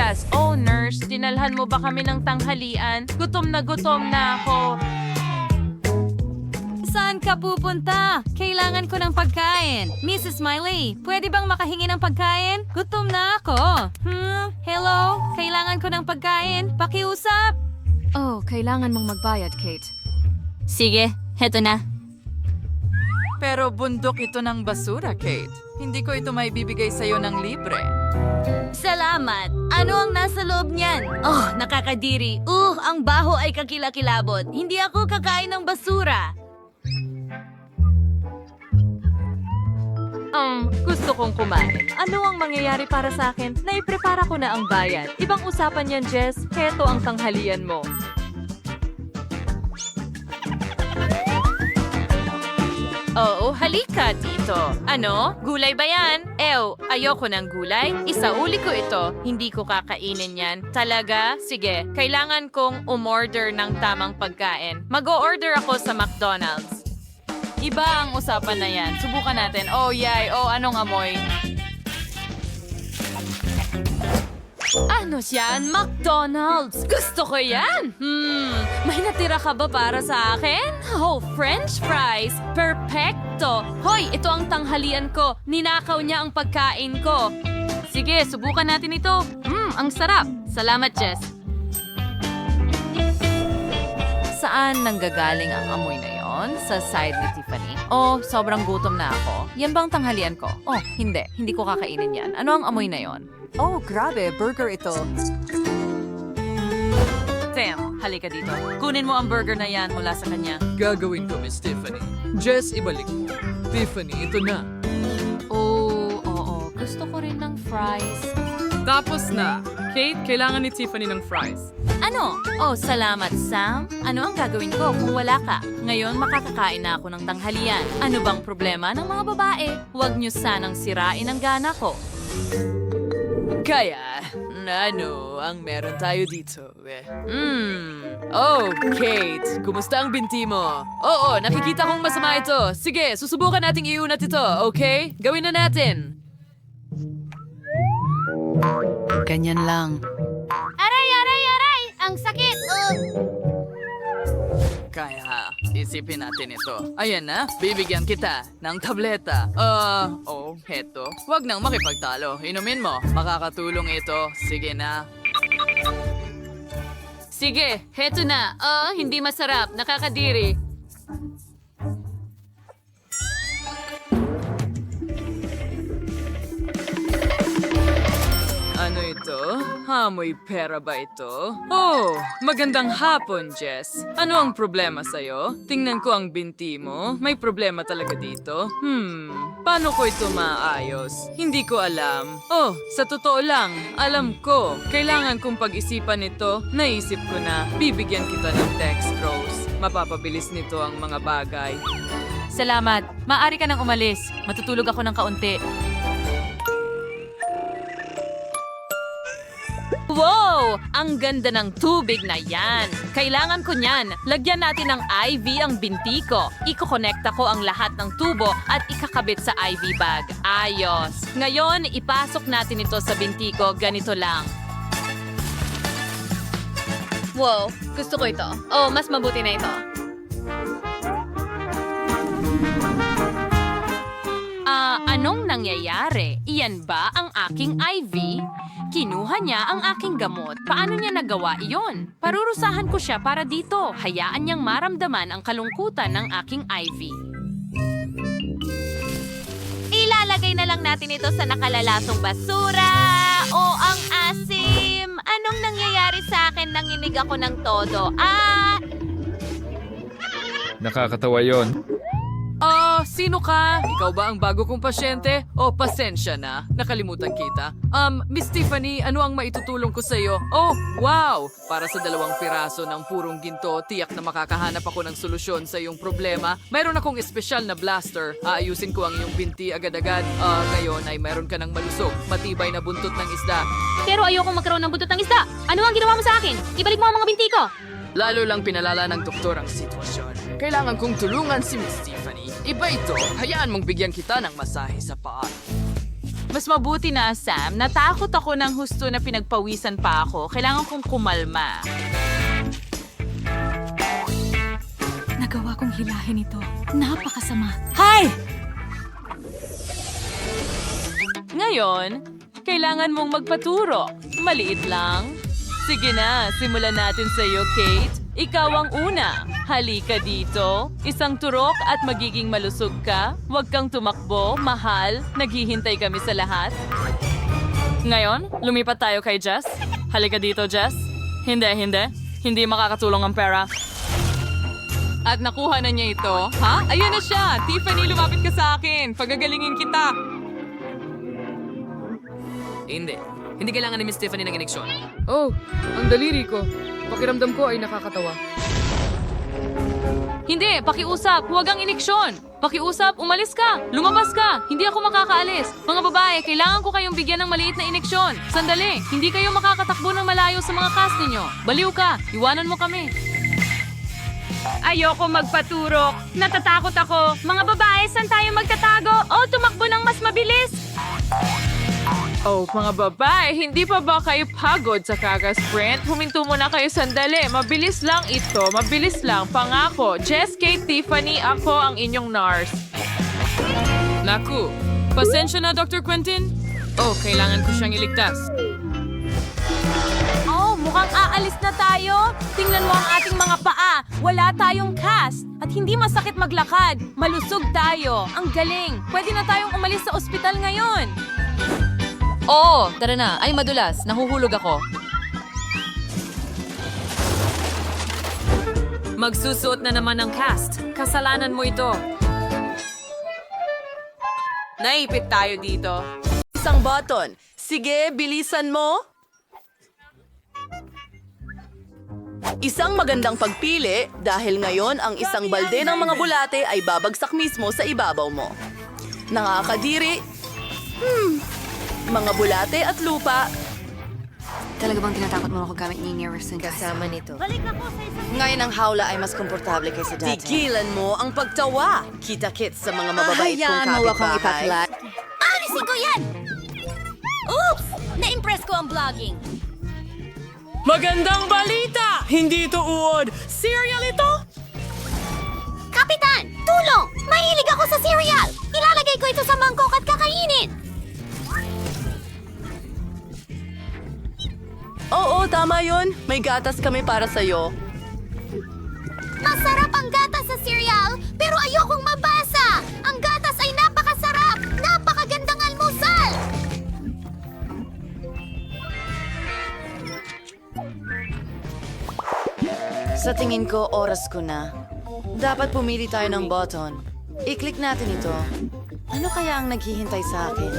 Jazz, oh nurse, dinalhan mo ba kami ng tanghalian? Gutom na ako. Saan ka pupunta? Kailangan ko ng pagkain. Mrs. Smiley, pwede bang makahingi ng pagkain? Gutom na ako. Hello? Kailangan ko ng pagkain? Pakiusap? Oh, kailangan mong magbayad, Kate. Sige, heto na. Pero bundok ito ng basura, Kate. Hindi ko ito may bibigay sa'yo ng libre. Salamat. Ano ang nasa loob niyan? Oh, nakakadiri. Ang baho ay kakilakilabot. Hindi ako kakain ng basura. Gusto kong kumain. Ano ang mangyayari para sa akin? Naiprepara ko na ang bayad. Ibang usapan yan, Jess. Heto ang tanghalian mo. Oo, halika dito. Ano? Gulay ba yan? Ayoko ng gulay. Isauli ko ito. Hindi ko kakainin yan. Talaga? Sige, kailangan kong umorder ng tamang pagkain. Mag-o-order ako sa McDonald's. Iba ang usapan na yan. Subukan natin. Oh, yay. Oh, anong amoy? Ano yan? McDonald's! Gusto ko yan! May natira ka ba para sa akin? Oh, French fries! Perfecto! Hoy, ito ang tanghalian ko. Ninakaw niya ang pagkain ko. Sige, subukan natin ito. Ang sarap. Salamat, Jess. Saan nanggagaling ang amoy na yon? Sa side ni Tiffany? Oh, sobrang gutom na ako. Yan bang tanghalian ko? Oh, hindi. Hindi ko kakainin yan. Ano ang amoy na yon? Oh, grabe. Burger ito. Sam, halika dito. Kunin mo ang burger na yan mula sa kanya. Gagawin ko, Miss Tiffany. Jess, ibalik mo. Tiffany, ito na. Oh, oo. Gusto ko rin ng fries. Tapos na. Kate, kailangan ni Tiffany ng fries. Ano? Oh, salamat, Sam. Ano ang gagawin ko kung wala ka? Ngayon, makakakain na ako ng tanghalian. Ano bang problema ng mga babae? Huwag niyo sanang sirain ang gana ko. Kaya, ano ang meron tayo dito? Oh, Kate, kumusta ang binti mo? Oo, nakikita kong masama ito. Sige, susubukan nating iunat ito, okay? Gawin na natin. Ganyan lang. Aray! Ang sakit! Kaya, isipin natin ito. Ayan na, bibigyan kita ng tableta. Heto. Huwag nang makipagtalo. Inumin mo. Makakatulong ito. Sige na. Sige, heto na. Hindi masarap. Nakakadiri. Ano ito? Hamoy pera ba ito? Oh, magandang hapon, Jess. Ano ang problema sa'yo? Tingnan ko ang binti mo. May problema talaga dito. Paano ko ito maayos? Hindi ko alam. Oh, sa totoo lang, alam ko. Kailangan kong pag-isipan ito. Naisip ko na, bibigyan kita ng dextrose. Mapapabilis nito ang mga bagay. Salamat. Maaari ka nang umalis. Matutulog ako ng kaunti. Wow! Ang ganda ng tubig na yan. Kailangan ko niyan. Lagyan natin ng IV ang binti ko. Iko-connecta ko ang lahat ng tubo at ikakabit sa IV bag. Ayos. Ngayon, ipasok natin ito sa binti ko. Ganito lang. Wow, gusto ko ito. Oh, mas mabuti na ito. Anong nangyayari? Iyan ba ang aking IV? Kinuha niya ang aking gamot. Paano niya nagawa iyon? Parurusahan ko siya para dito. Hayaan niyang maramdaman ang kalungkutan ng aking IV. Ilalagay na lang natin ito sa nakalalasong basura. Ang asim. Anong nangyayari sa akin nang inig ako ng todo? Nakakatawa yon. Sino ka? Ikaw ba ang bago kong pasyente? Pasensya na. Nakalimutan kita. Miss Tiffany, ano ang maitutulong ko sa'yo? Oh, wow! Para sa 2 piraso ng purong ginto, tiyak na makakahanap ako ng solusyon sa iyong problema. Mayroon akong espesyal na blaster. Aayusin ko ang iyong binti agad-agad. Ngayon ay mayroon ka ng malusog, matibay na buntot ng isda. Pero ayokong magkaroon ng buntot ng isda. Ano ang ginawa mo sa akin? Ibalik mo ang mga binti ko. Lalo lang pinalala ng doktor ang sitwasyon. Kailangan kong tulungan si Miss Tiffany. Iba ito. Hayaan mong bigyan kita ng masahe sa paa. Mas mabuti na, Sam. Natakot ako ng husto na pinagpawisan pa ako. Kailangan kong kumalma. Nagawa kong hilahin ito. Napakasama. Hay! Ngayon, kailangan mong magpaturo. Maliit lang. Sige na, simulan natin sa iyo, Kate. Ikaw ang una. Halika dito. Isang turok at magiging malusog ka. Huwag kang tumakbo, mahal. Naghihintay kami sa lahat. Ngayon, lumipat tayo kay Jess. Halika dito, Jess. Hindi. Hindi makakatulong ang pera. At nakuha na niya ito. Ha? Ayun na siya! Tiffany, lumapit ka sa akin. Pagagalingin kita. Hindi kailangan ni Miss Tiffany ng ineksyon. Oh, ang daliri ko. Pakiramdam ko ay nakakatawa. Hindi, pakiusap. Huwag ang ineksyon. Pakiusap, umalis ka. Lumabas ka. Hindi ako makakaalis. Mga babae, kailangan ko kayong bigyan ng maliit na ineksyon. Sandali, hindi kayo makakatakbo ng malayo sa mga cast ninyo. Baliw ka. Iwanan mo kami. Ayoko magpaturok. Natatakot ako. Mga babae, saan tayo magtatago? O tumakbo ng mas mabilis? Oh, mga babae, hindi pa ba kayo pagod sa kaka-sprint? Huminto muna kayo sandali. Mabilis lang ito. Mabilis lang. Pangako. Jess, Kate, Tiffany, ako ang inyong nurse. Naku, pasensya na, Dr. Quentin. Oh, kailangan ko siyang iligtas. Oh, mukhang aalis na tayo. Tingnan mo ang ating mga paa. Wala tayong cast. At hindi masakit maglakad. Malusog tayo. Ang galing. Pwede na tayong umalis sa ospital ngayon. Oo, tara na. Ay, madulas. Nahuhulog ako. Magsusuot na naman ng cast. Kasalanan mo ito. Naipit tayo dito. Isang button. Sige, bilisan mo. Isang magandang pagpili dahil ngayon ang isang balde ng mga bulate ay babagsak mismo sa ibabaw mo. Nakakadiri. Mga bulate at lupa. Talaga bang tinatakot mo ako gamit ni Nearest Kasama nito. Ngayon ang hawla ay mas komportable kaysa dati. Tigilan mo ang pagtawa. Kita-kits sa mga mababait kong kapitbahay. Alisin ko yan! Oops! Na-impress ko ang vlogging. Magandang balita! Hindi ito uod. Cereal ito? Kapitan! Tulong! Mahilig ako sa cereal! Ilalagay ko ito sa mangkok at kakainin! Oo, tama yun. May gatas kami para sa'yo. Masarap ang gatas sa cereal, pero ayokong mabasa! Ang gatas ay napakasarap! Napakagandang almusal! Sa tingin ko, oras ko na. Dapat pumili tayo ng button. I-click natin ito. Ano kaya ang naghihintay sa akin?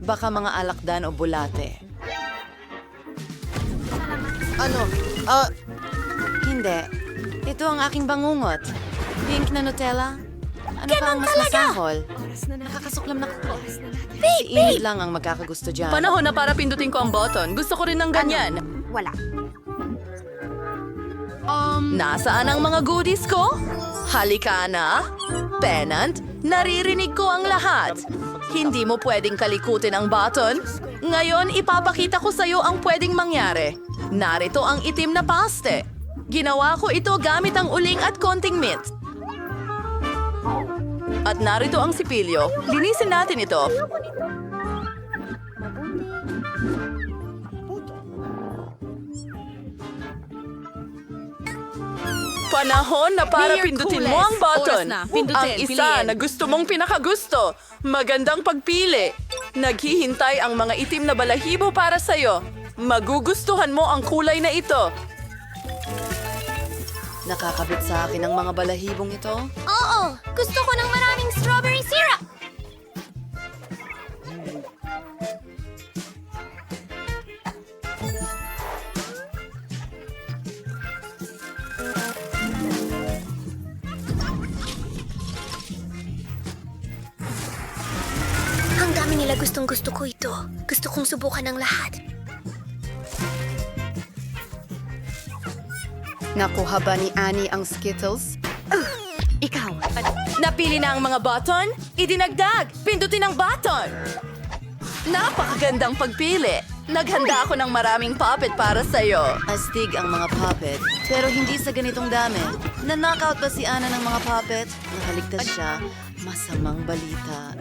Baka mga alakdan o bulate. Ano? Hindi. Ito ang aking bangungot. Pink na Nutella? Ano pa ang mas masahol? Nakakasuklam na ko. Si Enid lang ang magkakagusto dyan. Panahon na para pindutin ko ang button. Gusto ko rin ng ganyan. Wala. Nasaan ang mga goodies ko? Halika na. Pennant, naririnig ko ang lahat. Hindi mo pwedeng kalikutin ang button. Ngayon, ipapakita ko sa'yo ang pwedeng mangyari. Narito ang itim na paste. Ginawa ko ito gamit ang uling at konting mint. At narito ang sipilyo. Linisin natin ito. Panahon na para pindutin mo ang button. Ang isa na gusto mong pinakagusto. Magandang pagpili. Naghihintay ang mga itim na balahibo para sa'yo. Magugustuhan mo ang kulay na ito. Nakakabit sa akin ang mga balahibong ito. Oo! Gusto ko ng maraming strawberry syrup! Ang dami nila gustong-gusto ko ito. Gusto kong subukan ng lahat. Nakuha ba ni Annie ang Skittles? Ikaw. Napili na ang mga button? Idinagdag! Pindutin ang button! Napakagandang pagpili. Naghanda ako ng maraming puppet para sa'yo. Astig ang mga puppet, pero hindi sa ganitong dami. Na-knockout ba si Ana ng mga puppet? Nakaligtas siya. Masamang balita.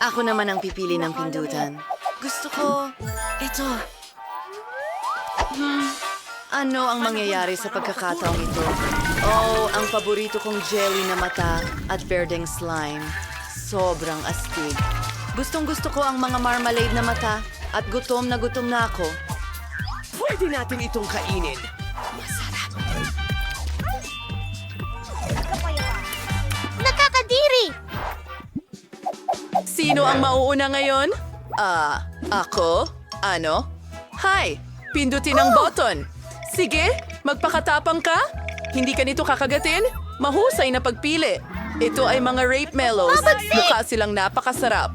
Ako naman ang pipili ng pindutan. Gusto ko... ito. Ano ang mangyayari sa pagkakataong ito? Oh, ang paborito kong jelly na mata at berdeng slime. Sobrang astig. Gustong-gusto ko ang mga marmalade na mata at gutom na ako. Pwede natin itong kainin. Nakakadiri! Sino ang mauuna ngayon? Ako? Ano? Hi! Pindutin ang button. Sige, magpakatapang ka. Hindi ka nito kakagatin? Mahusay na pagpili. Ito ay mga rape mellows. Mukha silang napakasarap.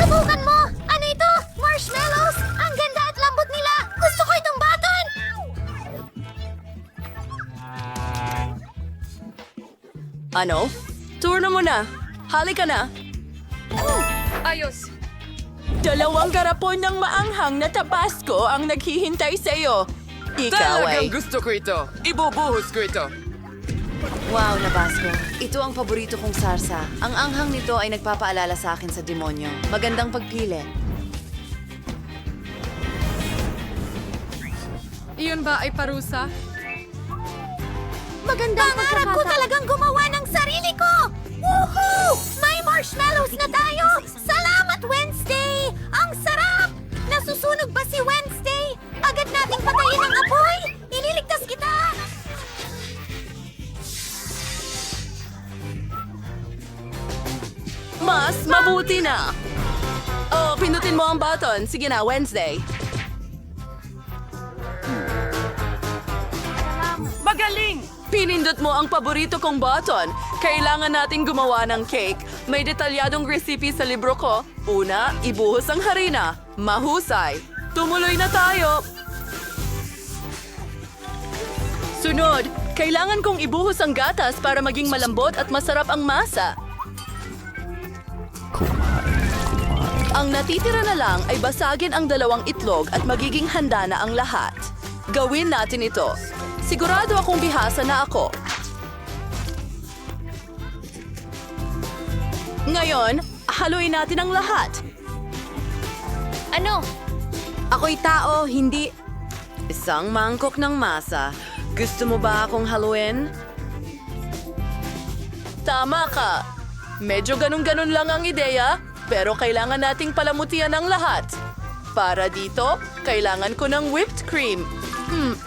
Subukan mo! Ano ito? Marshmallows! Ang ganda at lambot nila! Gusto ko itong button! Ano? Turno mo na. Halika na. Ayos. Dalawang garapon ng maanghang na tabasco ang naghihintay sa'yo. Ikaw ay... Talagang gusto ko ito. Ibubuhos ko ito. Wow, Nabasco. Ito ang paborito kong sarsa. Ang anghang nito ay nagpapaalala sa akin sa demonyo. Magandang pagpili. Iyon ba ay parusa? Magandang pangarap ko talagang gumawa ng sarili ko! Woohoo! May marshmallows na tayo! Salamat, Wednesday! Ang sarap! Nasusunog ba si Wednesday? Agad nating patayin ang apoy! Ililigtas kita! Mas mabuti na! Oh, pindutin mo ang button. Sige na, Wednesday. Magaling! Pinindot mo ang paborito kong button. Kailangan nating gumawa ng cake. May detalyadong recipe sa libro ko. Una, ibuhos ang harina. Mahusay. Tumuloy na tayo. Sunod, kailangan kong ibuhos ang gatas para maging malambot at masarap ang masa. Ang natitira na lang ay basagin ang 2 itlog at magiging handa na ang lahat. Gawin natin ito. Sigurado akong bihasa na ako. Ngayon, haluin natin ang lahat. Ano? Ako'y tao, hindi... Isang mangkok ng masa. Gusto mo ba akong haluin? Tama ka. Medyo ganun-ganun lang ang ideya, pero kailangan nating palamutian ang lahat. Para dito, kailangan ko ng whipped cream.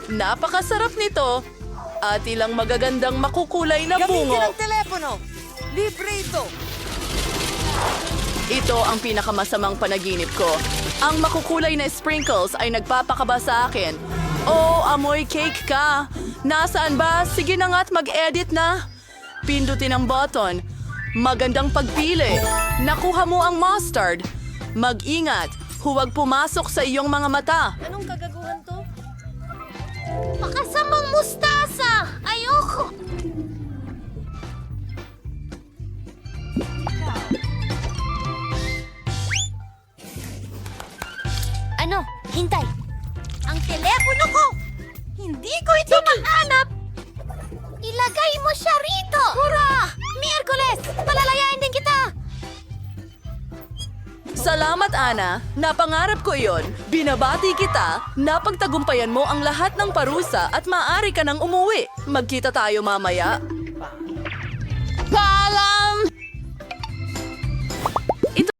Napakasarap nito. At ilang magagandang makukulay na bungo. telepono! Libre ito! Ito ang pinakamasamang panaginip ko. Ang makukulay na sprinkles ay nagpapakaba sa akin. Oh, amoy cake ka. Nasaan ba? Sige na nga't mag-edit na. Pindutin ang button. Magandang pagpili. Nakuha mo ang mustard. Mag-ingat. Huwag pumasok sa iyong mga mata. Anong kagaguhan to? Makasamang mustasa! Ayoko! Ano? Hintay! Ang telepono ko! Hindi ko ito mahanap! Ilagay mo siya rito! Hurra! Miyerkules! Palalayain din kita! Salamat, Ana. Napangarap ko yon. Binabati kita. Napagtagumpayan mo ang lahat ng parusa at maaari ka nang umuwi. Magkita tayo mamaya. Paalam!